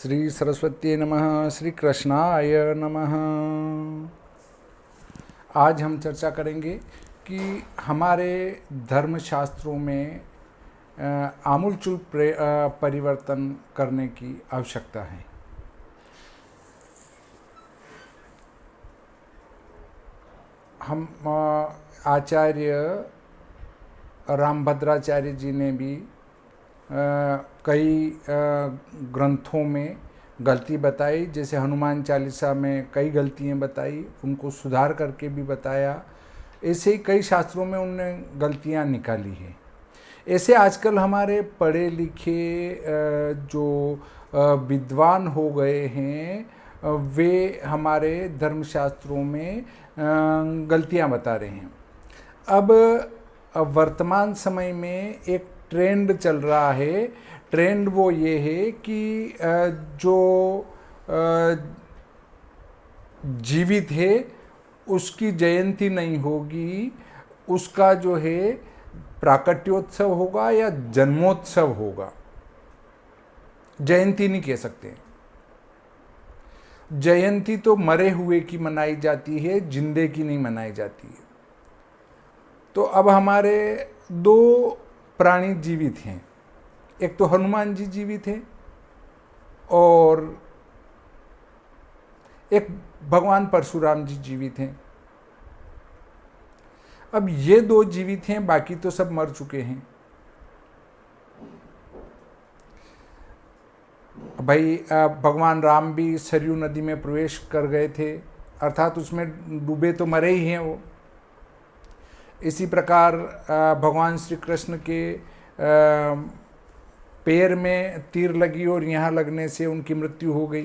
श्री सरस्वती नमः। श्री कृष्णाय नमः। आज हम चर्चा करेंगे कि हमारे धर्मशास्त्रों में आमूलचूल परिवर्तन करने की आवश्यकता है। हम आचार्य रामभद्राचार्य जी ने भी कई ग्रंथों में गलती बताई, जैसे हनुमान चालीसा में कई गलतियाँ बताई, उनको सुधार करके भी बताया। ऐसे ही कई शास्त्रों में उनने गलतियाँ निकाली हैं। ऐसे आजकल हमारे पढ़े लिखे जो विद्वान हो गए हैं वे हमारे धर्मशास्त्रों में गलतियाँ बता रहे हैं। अब वर्तमान समय में एक ट्रेंड चल रहा है। ट्रेंड वो ये है कि जो जीवित है उसकी जयंती नहीं होगी, उसका जो है प्राकट्योत्सव होगा या जन्मोत्सव होगा। जयंती नहीं कह सकते। जयंती तो मरे हुए की मनाई जाती है, जिंदे की नहीं मनाई जाती है। तो अब हमारे दो प्राणी जीवित हैं। एक तो हनुमान जी जीवित हैं और एक भगवान परशुराम जी जीवित हैं। अब ये दो जीवित हैं, बाकी तो सब मर चुके हैं। भाई भगवान राम भी सरयू नदी में प्रवेश कर गए थे, अर्थात उसमें डूबे तो मरे ही हैं वो। इसी प्रकार भगवान श्री कृष्ण के पैर में तीर लगी और यहाँ लगने से उनकी मृत्यु हो गई,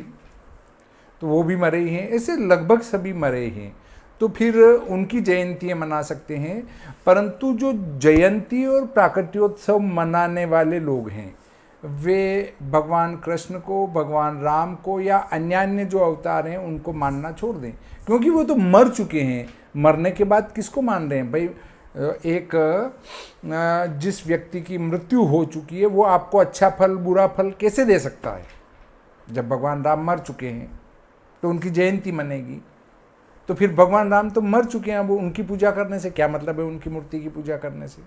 तो वो भी मरे ही हैं। ऐसे लगभग सभी मरे ही हैं। तो फिर उनकी जयंतियाँ मना सकते हैं, परंतु जो जयंती और प्राकट्योत्सव मनाने वाले लोग हैं वे भगवान कृष्ण को, भगवान राम को या अन्य जो अवतार हैं उनको मानना छोड़ दें, क्योंकि वो तो मर चुके हैं। मरने के बाद किसको मान रहे हैं भाई? एक जिस व्यक्ति की मृत्यु हो चुकी है वो आपको अच्छा फल बुरा फल कैसे दे सकता है? जब भगवान राम मर चुके हैं तो उनकी जयंती मनेगी। तो फिर भगवान राम तो मर चुके हैं, अब उनकी पूजा करने से क्या मतलब है? उनकी मूर्ति की पूजा करने से।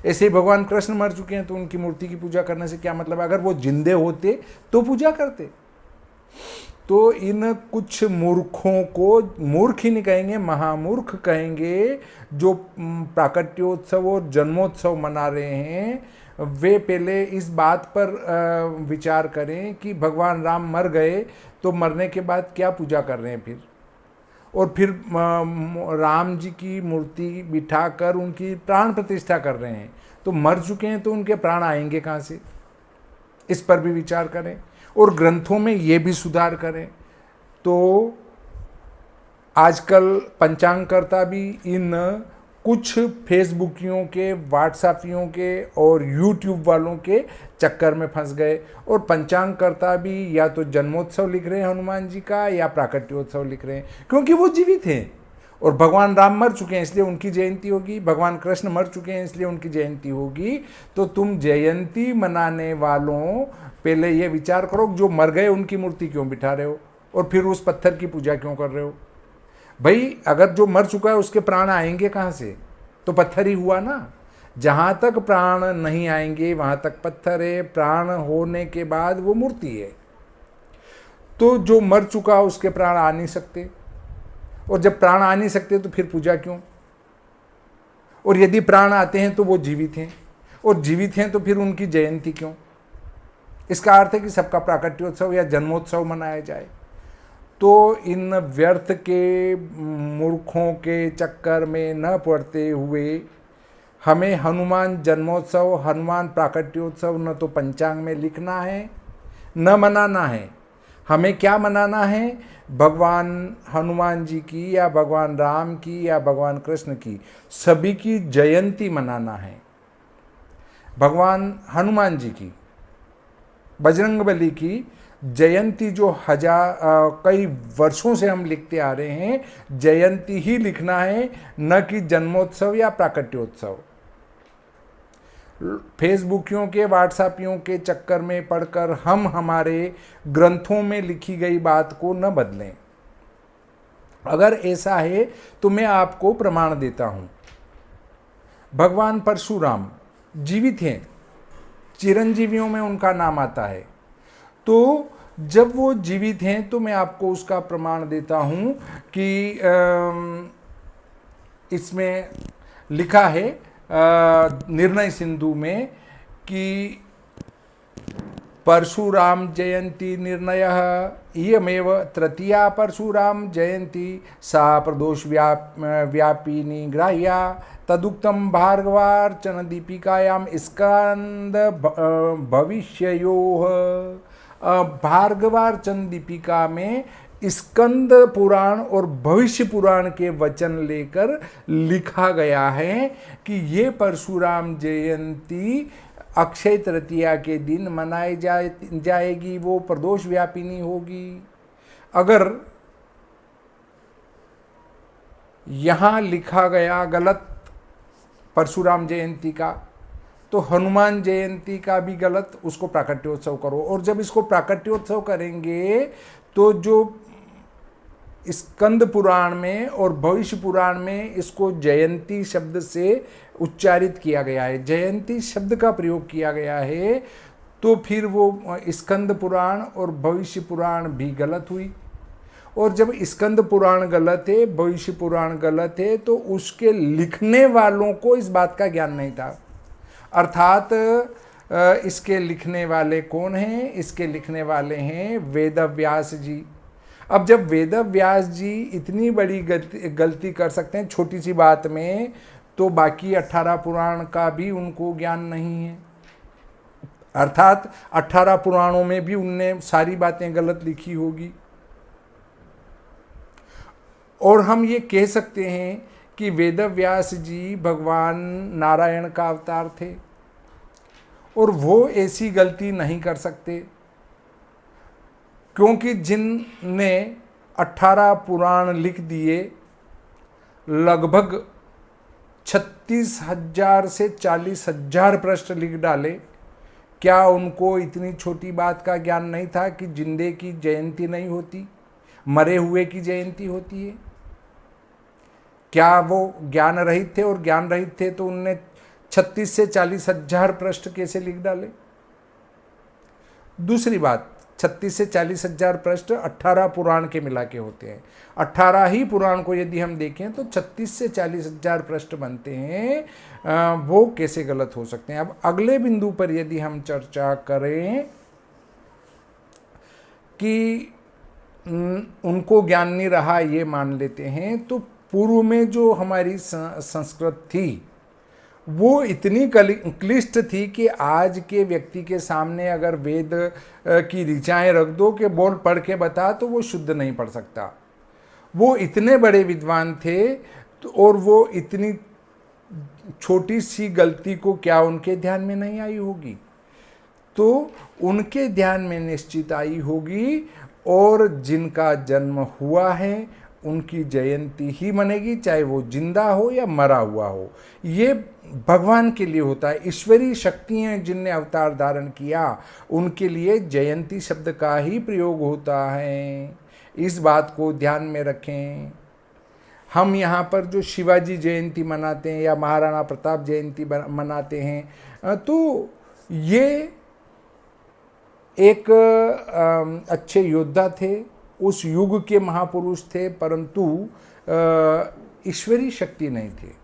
ऐसे ही भगवान कृष्ण मर चुके हैं तो उनकी मूर्ति की पूजा करने से क्या मतलब? अगर वो जिंदे होते तो पूजा करते। तो इन कुछ मूर्खों को, मूर्ख ही नहीं कहेंगे, महामूर्ख कहेंगे, जो प्राकट्योत्सव और जन्मोत्सव मना रहे हैं, वे पहले इस बात पर विचार करें कि भगवान राम मर गए तो मरने के बाद क्या पूजा कर रहे हैं फिर? और फिर राम जी की मूर्ति बिठाकर उनकी प्राण प्रतिष्ठा कर रहे हैं, तो मर चुके हैं तो उनके प्राण आएंगे कहाँ से? इस पर भी विचार करें और ग्रंथों में ये भी सुधार करें। तो आजकल पंचांगकर्ता भी इन कुछ फेसबुकियों के, व्हाट्सएपियों के और यूट्यूब वालों के चक्कर में फंस गए। और पंचांगकर्ता भी या तो जन्मोत्सव लिख रहे हैं हनुमान जी का या प्राकट्योत्सव लिख रहे हैं, क्योंकि वो जीवित हैं। और भगवान राम मर चुके हैं इसलिए उनकी जयंती होगी, भगवान कृष्ण मर चुके हैं इसलिए उनकी जयंती होगी। तो तुम जयंती मनाने वालों पहले ये विचार करो, जो मर गए उनकी मूर्ति क्यों बिठा रहे हो और फिर उस पत्थर की पूजा क्यों कर रहे हो? भाई अगर जो मर चुका है उसके प्राण आएंगे कहाँ से? तो पत्थर ही हुआ ना। जहाँ तक प्राण नहीं आएंगे वहाँ तक पत्थर है, प्राण होने के बाद वो मूर्ति है। तो जो मर चुका उसके प्राण आ नहीं सकते, और जब प्राण आ नहीं सकते तो फिर पूजा क्यों? और यदि प्राण आते हैं तो वो जीवित हैं, और जीवित हैं तो फिर उनकी जयंती क्यों? इसका अर्थ है कि सबका प्राकट्योत्सव या जन्मोत्सव मनाया जाए। तो इन व्यर्थ के मूर्खों के चक्कर में न पड़ते हुए हमें हनुमान जन्मोत्सव, हनुमान प्राकट्योत्सव न तो पंचांग में लिखना है न मनाना है। हमें क्या मनाना है? भगवान हनुमान जी की या भगवान राम की या भगवान कृष्ण की, सभी की जयंती मनाना है। भगवान हनुमान जी की, बजरंगबली की जयंती जो कई वर्षों से हम लिखते आ रहे हैं, जयंती ही लिखना है, न कि जन्मोत्सव या प्राकट्योत्सव। फेसबुकियों के, व्हाट्सएपियों के चक्कर में पड़कर हम हमारे ग्रंथों में लिखी गई बात को न बदलें। अगर ऐसा है तो मैं आपको प्रमाण देता हूं। भगवान परशुराम जीवित हैं, चिरंजीवियों में उनका नाम आता है। तो जब वो जीवित हैं तो मैं आपको उसका प्रमाण देता हूं कि इसमें लिखा है निर्णय सिंधु में कि परशुराम जयंती निर्णयः इयमेव तृतीया परशुराम जयंती सा प्रदोष व्यापिनी ग्राह्या तदुक्तम भार्गवार्चन दीपिकायाम स्कंद भविष्ययोः। भार्गवार्चन दीपिका में स्कंद पुराण और भविष्य पुराण के वचन लेकर लिखा गया है कि ये परशुराम जयंती अक्षय तृतीया के दिन मनाई जाएगी, वो प्रदोष व्यापिनी होगी। अगर यहाँ लिखा गया गलत परशुराम जयंती का, तो हनुमान जयंती का भी गलत, उसको प्राकट्योत्सव करो। और जब इसको प्राकट्योत्सव करेंगे तो जो स्कंद पुराण में और भविष्य पुराण में इसको जयंती शब्द से उच्चारित किया गया है, जयंती शब्द का प्रयोग किया गया है, तो फिर वो स्कंद पुराण और भविष्य पुराण भी गलत हुई। और जब स्कंद पुराण गलत है, भविष्य पुराण गलत है, तो उसके लिखने वालों को इस बात का ज्ञान नहीं था। अर्थात इसके लिखने वाले कौन हैं? इसके लिखने वाले हैं वेदव्यास जी। अब जब वेदव्यास जी इतनी बड़ी गलती कर सकते हैं छोटी सी बात में, तो बाकी 18 पुराण का भी उनको ज्ञान नहीं है। अर्थात 18 पुराणों में भी उनने सारी बातें गलत लिखी होगी। और हम ये कह सकते हैं कि वेदव्यास जी भगवान नारायण का अवतार थे और वो ऐसी गलती नहीं कर सकते, क्योंकि जिनने 18 पुराण लिख दिए, लगभग 36,000 से 40,000 पृष्ठ लिख डाले, क्या उनको इतनी छोटी बात का ज्ञान नहीं था कि जिंदे की जयंती नहीं होती, मरे हुए की जयंती होती है? क्या वो ज्ञान रहित थे? और ज्ञान रहित थे तो उनने 36 से 40,000 पृष्ठ कैसे लिख डाले? दूसरी बात, 36 से 40,000 पृष्ठ 18 पुराण के मिला के होते हैं। 18 ही पुराण को यदि हम देखें तो 36 से 40,000 पृष्ठ बनते हैं। वो कैसे गलत हो सकते हैं? अब अगले बिंदु पर यदि हम चर्चा करें कि उनको ज्ञान नहीं रहा, ये मान लेते हैं, तो पूर्व में जो हमारी संस्कृत थी वो इतनी क्लिष्ट थी कि आज के व्यक्ति के सामने अगर वेद की ऋचाएं रख दो कि बोल पढ़ के बता, तो वो शुद्ध नहीं पढ़ सकता। वो इतने बड़े विद्वान थे, और वो इतनी छोटी सी गलती को क्या उनके ध्यान में नहीं आई होगी? तो उनके ध्यान में निश्चित आई होगी। और जिनका जन्म हुआ है उनकी जयंती ही मनेगी, चाहे वो जिंदा हो या मरा हुआ हो। ये भगवान के लिए होता है। ईश्वरीय शक्तियाँ जिनने अवतार धारण किया, उनके लिए जयंती शब्द का ही प्रयोग होता है। इस बात को ध्यान में रखें। हम यहाँ पर जो शिवाजी जयंती मनाते हैं या महाराणा प्रताप जयंती मनाते हैं, तो ये एक अच्छे योद्धा थे, उस युग के महापुरुष थे, परंतु ईश्वरीय शक्ति नहीं थी।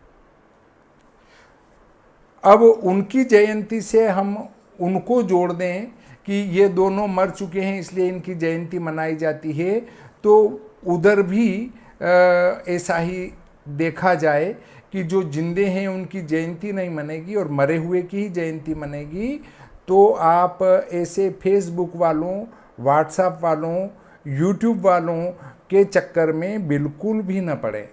अब उनकी जयंती से हम उनको जोड़ दें कि ये दोनों मर चुके हैं इसलिए इनकी जयंती मनाई जाती है, तो उधर भी ऐसा ही देखा जाए कि जो जिंदे हैं उनकी जयंती नहीं मनेगी और मरे हुए की ही जयंती मनेगी, तो आप ऐसे फेसबुक वालों, व्हाट्सएप वालों, यूट्यूब वालों के चक्कर में बिल्कुल भी न पड़े।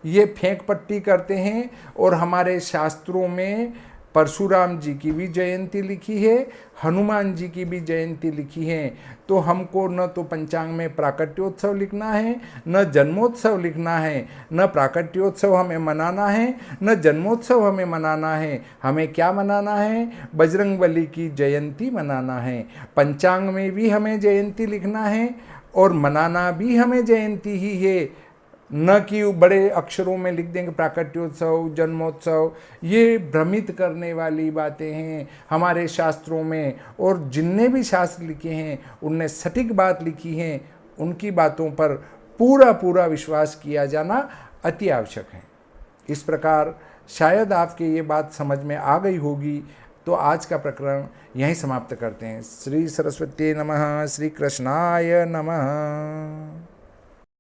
ये फेंक पट्टी करते हैं और हमारे शास्त्रों में परशुराम जी की भी जयंती लिखी है, हनुमान जी की भी जयंती लिखी है। तो हमको न तो पंचांग में प्राकट्योत्सव लिखना है, न जन्मोत्सव लिखना है। न प्राकट्योत्सव हमें मनाना है, न जन्मोत्सव हमें मनाना है। हमें क्या मनाना है? बजरंगबली की जयंती मनाना है। पंचांग में भी हमें जयंती लिखना है और मनाना भी हमें जयंती ही है। न कि बड़े अक्षरों में लिख देंगे प्राकट्योत्सव, जन्मोत्सव। ये भ्रमित करने वाली बातें हैं हमारे शास्त्रों में। और जिनने भी शास्त्र लिखे हैं उनने सटीक बात लिखी है, उनकी बातों पर पूरा पूरा विश्वास किया जाना अति आवश्यक है। इस प्रकार शायद आपके ये बात समझ में आ गई होगी। तो आज का प्रकरण यहीं समाप्त करते हैं। श्री सरस्वती नमः। श्री कृष्णाय नमः।